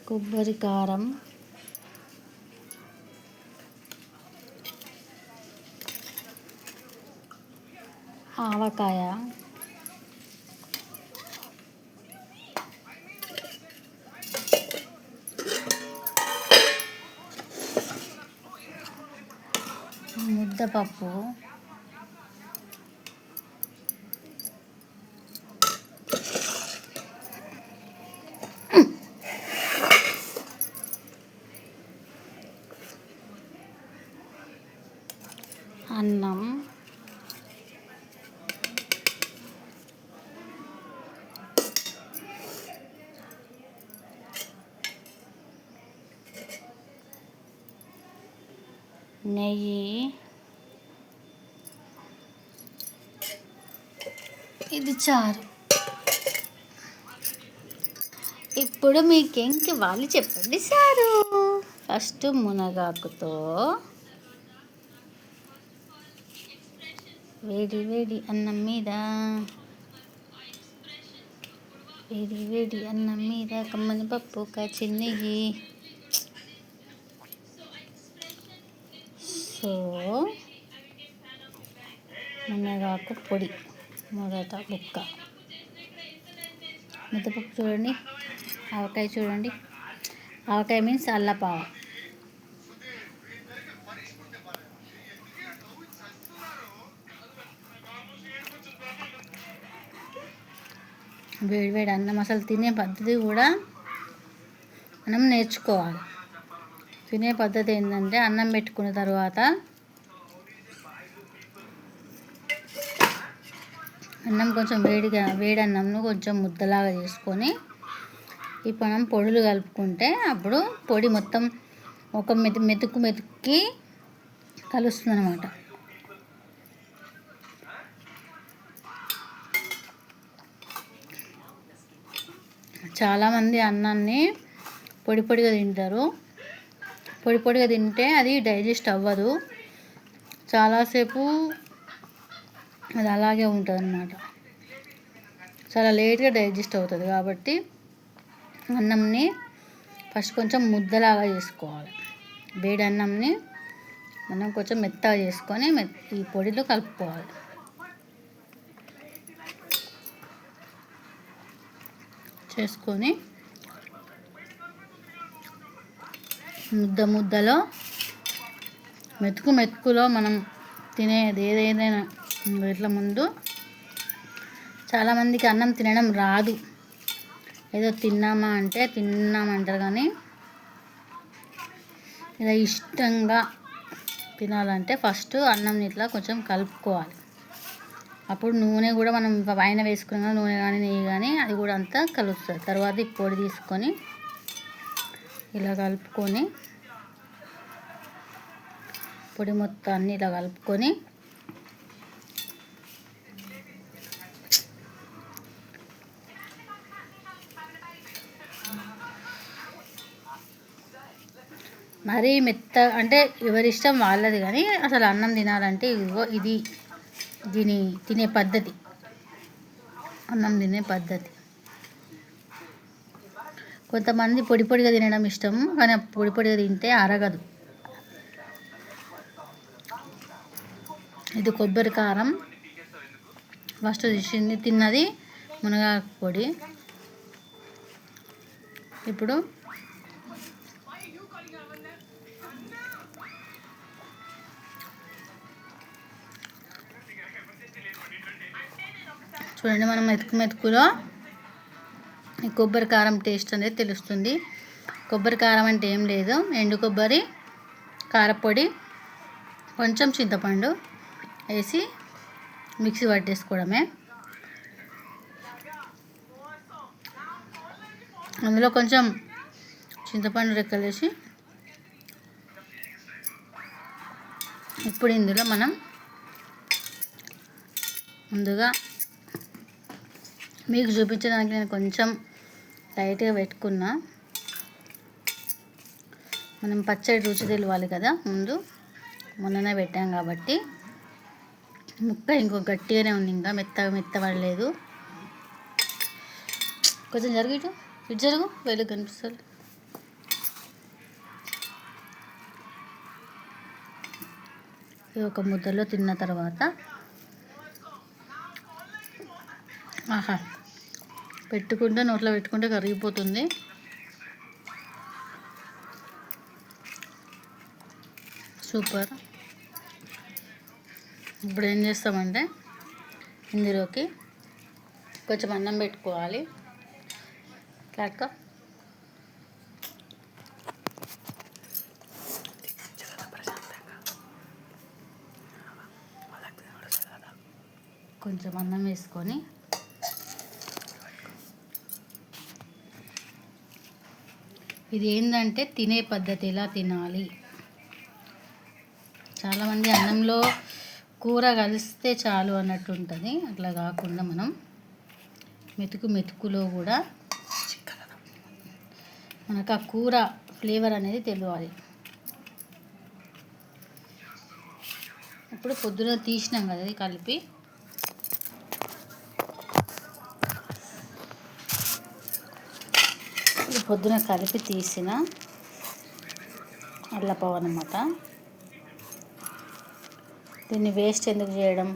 కొబ్బరి కారం, ఆవకాయ, ముద్దపప్పు, అన్నం, నెయ్యి, ఇది చారు. ఇప్పుడు మీకేంటి వాళ్ళు చెప్పండి సారు. ఫస్ట్ మునగాకుతో వేడి వేడి అన్నం మీద కమ్మని పప్పు కాచి నెయ్యి. సో మునగాకు పొడి మొదట ముక్క, ముద్దపప్పు చూడండి, ఆవకాయ చూడండి. ఆవకాయ మీన్స్ అల్లపావ. వేడివేడి అన్నం అసలు తినే పద్ధతి కూడా మనం నేర్చుకోవాలి. తినే పద్ధతి ఏంటంటే అన్నం పెట్టుకున్న తర్వాత అన్నం కొంచెం వేడి అన్నంను కొంచెం ముద్దలాగా చేసుకొని ఇప్పుడు మనం పొడులు కలుపుకుంటే అప్పుడు పొడి మొత్తం ఒక మెతుక్కి కలుస్తుంది అన్నమాట. చాలామంది అన్నాన్ని పొడిగా తింటారు. పొడిగా తింటే అది డైజెస్ట్ అవ్వదు, చాలాసేపు అది అలాగే ఉంటుంది అన్నమాట. చాలా లేట్గా డైజెస్ట్ అవుతుంది. కాబట్టి అన్నంని ఫస్ట్ కొంచెం ముద్దలాగా చేసుకోవాలి. వేడి అన్నంని మనం కొంచెం మెత్తగా చేసుకొని ఈ పొడిలో కలుపుకోవాలి. చేసుకొని ముద్దలో మెతుకులో మనం తినేది ఏదైనా ఇట్లా ముందు చాలామందికి అన్నం తినడం రాదు. ఏదో తిన్నామంటారు కానీ ఇలా ఇష్టంగా తినాలంటే ఫస్ట్ అన్నం ఇట్లా కొంచెం కలుపుకోవాలి. అప్పుడు నూనె కూడా మనం పైన వేసుకున్న నూనె కానీ నెయ్యి కానీ అది కూడా అంతా కలుస్తుంది. తర్వాత ఈ పొడి తీసుకొని ఇలా కలుపుకొని పొడి మొత్తాన్ని ఇలా కలుపుకొని మరీ మెత్త అంటే ఎవరిష్టం వాళ్ళది, కానీ అసలు అన్నం తినాలంటే ఇది తినే పద్ధతి, అన్నం తినే పద్ధతి. కొంతమంది పొడిగా తినడం ఇష్టం, కానీ పొడిగా తింటే అరగదు. ఇది కొబ్బరి కారం ఫస్ట్ తిన్నది మునగాకు పొడి. ఇప్పుడు చూడండి, మనం మెతుకులో ఈ కొబ్బరి కారం టేస్ట్ అనేది తెలుస్తుంది. కొబ్బరి కారం అంటే ఏం లేదు, ఎండు కొబ్బరి, కారపొడి, కొంచెం చింతపండు వేసి మిక్సీ పట్టేసుకోవడమే. అందులో కొంచెం చింతపండు రెక్కలు వేసి ఇప్పుడు ఇందులో మనం ముందుగా మీకు చూపించడానికి నేను కొంచెం లైట్గా పెట్టుకున్నా. మనం పచ్చడి రుచి తెలియాలి కదా, మొన్ననే పెట్టాం కాబట్టి ముక్క ఇంకో గట్టిగానే ఉంది, ఇంకా మెత్తపడలేదు. కొంచెం ఇటు జరుగు, వెలుగు కనిపిస్తుంది. ఇది ఒక ముద్దలో తిన్న తర్వాత ఆహా, పెట్టుకుంటే నోట్లో పెట్టుకుంటే కరిగిపోతుంది. సూపర్. ఇప్పుడు ఏం చేస్తామంటే ఇందులోకి కొంచెం అన్నం పెట్టుకోవాలి. ఫ్లాట్గా కొంచెం అన్నం వేసుకొని ఇది ఏంటంటే తినే పద్ధతి, ఎలా తినాలి. చాలామంది అన్నంలో కూర కలిస్తే చాలు అన్నట్టు ఉంటుంది. అట్లా కాకుండా మనం మెతుకులో కూడా మనకు ఆ కూర ఫ్లేవర్ అనేది తెలియాలి. ఇప్పుడు పొద్దున తీసినాం కదా, అది కలిపి పొద్దున కలిపి తీసిన అల్లపావు అన్నమాట. దీన్ని వేస్ట్ ఎందుకు చేయడం,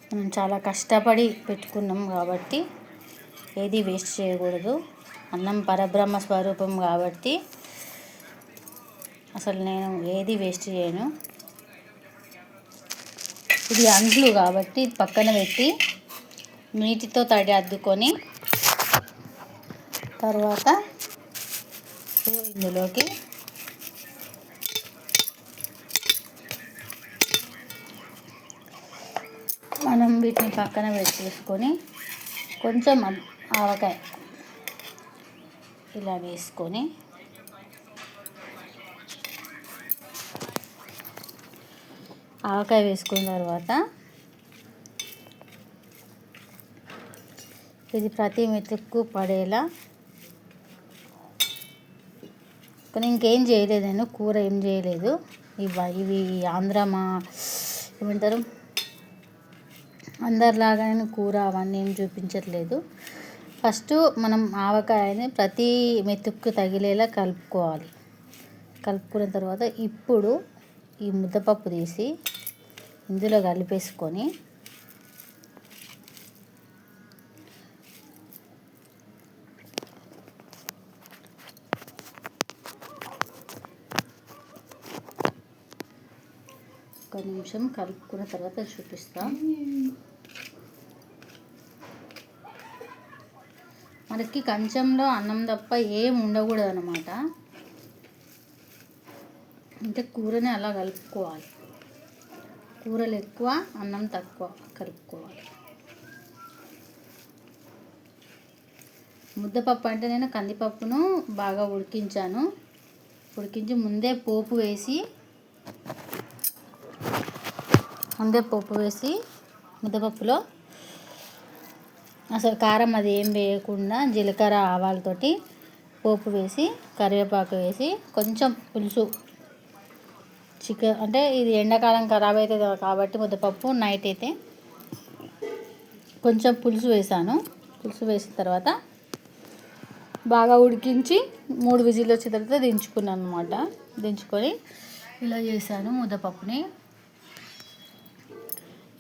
మనం చాలా కష్టపడి పెట్టుకున్నాం కాబట్టి ఏది వేస్ట్ చేయకూడదు. అన్నం పరబ్రహ్మ స్వరూపం కాబట్టి అసలు నేను ఏది వేస్ట్ చేయను. ఇది అంట్లు కాబట్టి పక్కన పెట్టి నీటితో తడి అద్దుకొని తర్వాత ఇందులోకి మనం వీటిని పక్కన పెట్టేసుకొని కొంచెం ఆవకాయ ఇలా వేసుకొని ఆవకాయ వేసుకున్న తర్వాత ఇది ప్రతి మెతుకు పడేలా, కానీ ఇంకేం చేయలేదు, నేను కూర ఏం చేయలేదు. ఇవి ఆంధ్ర ఏమంటారు, అందరిలాగానే కూర అవన్నీ ఏం చూపించట్లేదు. ఫస్ట్ మనం ఆవకాయని ప్రతి మెతుక్కు తగిలేలా కలుపుకోవాలి. కలుపుకున్న తర్వాత ఇప్పుడు ఈ ముద్దపప్పు తీసి ఇందులో కలిపేసుకొని ఒక నిమిషం కలుపుకున్న తర్వాత చూపిస్తాం. మనకి కంచంలో అన్నం తప్ప ఏం ఉండకూడదు అన్నమాట. అంటే కూరని అలా కలుపుకోవాలి. కూరలు ఎక్కువ, అన్నం తక్కువ కలుపుకోవాలి. ముద్దపప్పు అంటే నేను కందిపప్పును బాగా ఉడికించి ముందే పోపు వేసి ముద్దపప్పులో అసలు కారం అది ఏం వేయకుండా జీలకర్ర ఆవాలతోటి పోపు వేసి కరివేపాకు వేసి కొంచెం పులుసు, చికెన్ అంటే ఇది ఎండాకాలం ఖరాబ్ అవుతుంది కాబట్టి ముద్దపప్పు నైట్ అయితే కొంచెం పులుసు వేసాను. పులుసు వేసిన తర్వాత బాగా ఉడికించి 3 విజిల్లు వచ్చిన తర్వాత దించుకున్నాను అనమాట. దించుకొని ఇలా చేశాను ముద్దపప్పుని.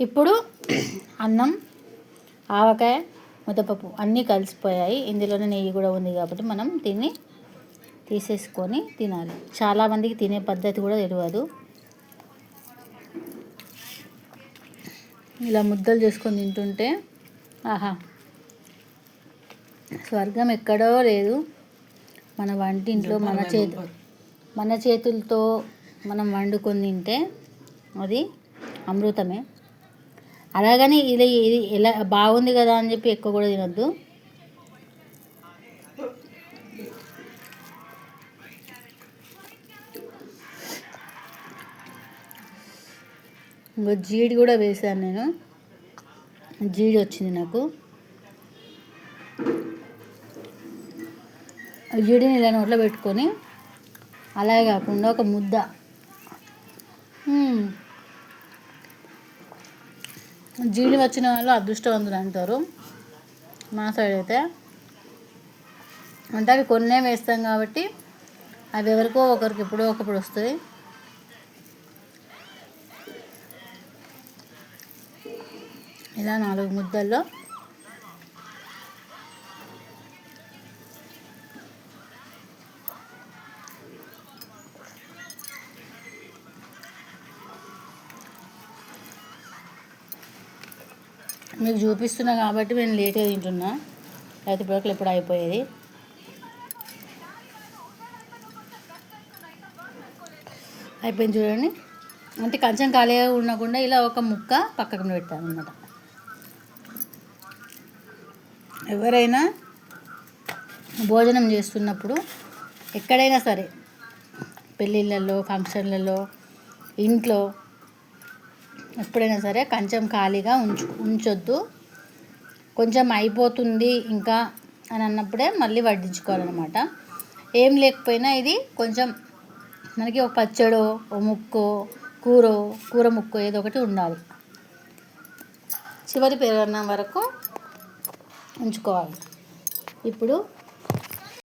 ఇప్పుడు అన్నం, ఆవకాయ, ముద్దపప్పు అన్నీ కలిసిపోయాయి. ఇందులోనే నెయ్యి కూడా ఉంది కాబట్టి మనం దీన్ని తీసేసుకొని తినాలి. చాలామందికి తినే పద్ధతి కూడా తెలియదు. ఇలా ముద్దలు చేసుకొని తింటుంటే ఆహా, స్వర్గం ఎక్కడో లేదు. మన వంటింట్లో మన చేతులతో మనం వండుకొని తింటే అది అమృతమే. అలాగని ఇది ఎలా బాగుంది కదా అని చెప్పి ఎక్కువ కూడా తినొద్దు. ఇంకో జీడి కూడా వేసాను నేను. జీడి వచ్చింది నాకు. జీడిని ఇలా నోట్లో పెట్టుకొని అలాగే కాకుండా ఒక ముద్ద, జీడి వచ్చిన వాళ్ళు అదృష్టవంతులు అంటారు మా సైడ్ అయితే. అంటే అవి కొన్నే వేస్తాం కాబట్టి అవి ఎవరికో ఒకరికి ఎప్పుడో ఒకప్పుడు వస్తుంది. ఇలా 4 ముద్దల్లో మీకు చూపిస్తున్నా కాబట్టి నేను లేట్గా తింటున్నా, అయితే ఇప్పటికి ఎప్పుడు అయిపోయేది. అయిపోయింది చూడండి. అంటే కొంచెం ఖాళీగా ఉండకుండా ఇలా ఒక ముక్క పక్కకు పెట్టాను అన్నమాట. ఎవరైనా భోజనం చేస్తున్నప్పుడు ఎక్కడైనా సరే, పెళ్ళిళ్ళల్లో, ఫంక్షన్లలో, ఇంట్లో ఎప్పుడైనా సరే కొంచెం ఖాళీగా ఉంచొద్దు. కొంచెం అయిపోతుంది ఇంకా అని అన్నప్పుడే మళ్ళీ వడ్డించుకోవాలన్నమాట. ఏం లేకపోయినా ఇది కొంచెం మనకి ఒక పచ్చడో, ఓ ముక్కో, కూర ముక్కో ఏదో ఒకటి ఉండాలి. చివరి పెరుగన్నం వరకు ఉంచుకోవాలి. ఇప్పుడు